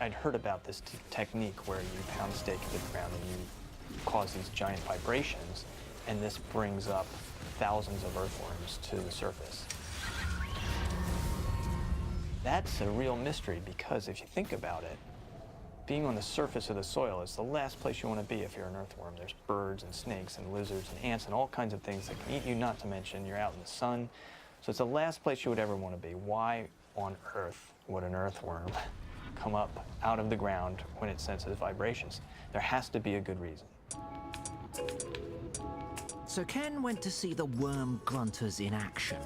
I'd heard about this technique where you pound a stake into the ground and you cause these giant vibrations, and this brings up thousands of earthworms to the surface. That's a real mystery because if you think about it, being on the surface of the soil is the last place you want to be if you're an earthworm. There's birds and snakes and lizards and ants and all kinds of things that can eat you, not to mention you're out in the sun. So it's the last place you would ever want to be. Why on earth would an earthworm come up out of the ground when it senses vibrations? There has to be a good reason. So Ken went to see the worm grunters in action.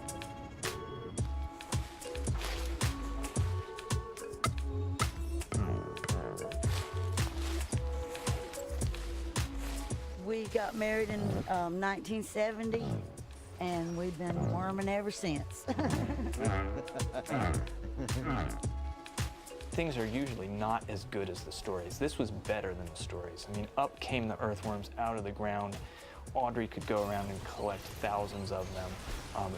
We got married in 1970, and we've been worming ever since. Things are usually not as good as the stories. This was better than the stories. I mean, up came the earthworms out of the ground. Audrey could go around and collect thousands of them.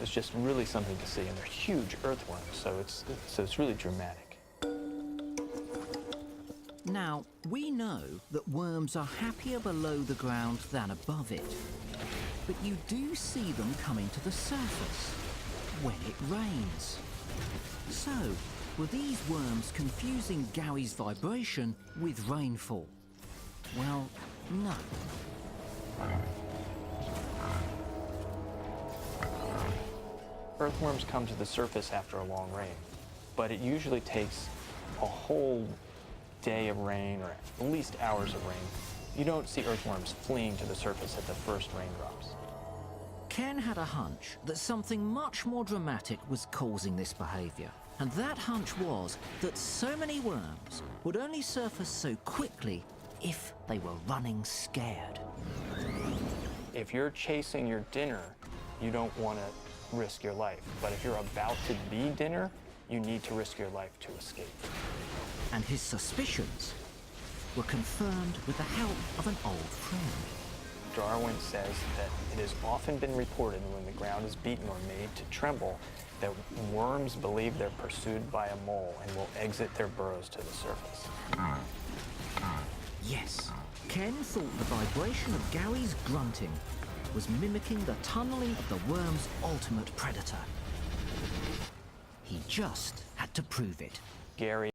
It's just really something to see, and they're huge earthworms, so it's really dramatic. Now, we know that worms are happier below the ground than above it. But you do see them coming to the surface when it rains. So, were these worms confusing Gowie's vibration with rainfall? Well, no. Earthworms come to the surface after a long rain, but it usually takes a whole day of rain or at least hours of rain. You don't see earthworms fleeing to the surface at the first raindrops. Ken had a hunch that something much more dramatic was causing this behavior. And that hunch was that so many worms would only surface so quickly if they were running scared. If you're chasing your dinner, you don't want to risk your life. But if you're about to be dinner, you need to risk your life to escape. And his suspicions were confirmed with the help of an old friend. Darwin says that it has often been reported when the ground is beaten or made to tremble that worms believe they're pursued by a mole and will exit their burrows to the surface. Yes, Ken thought the vibration of Gowie's grunting was mimicking the tunneling of the worm's ultimate predator. He just had to prove it. Gary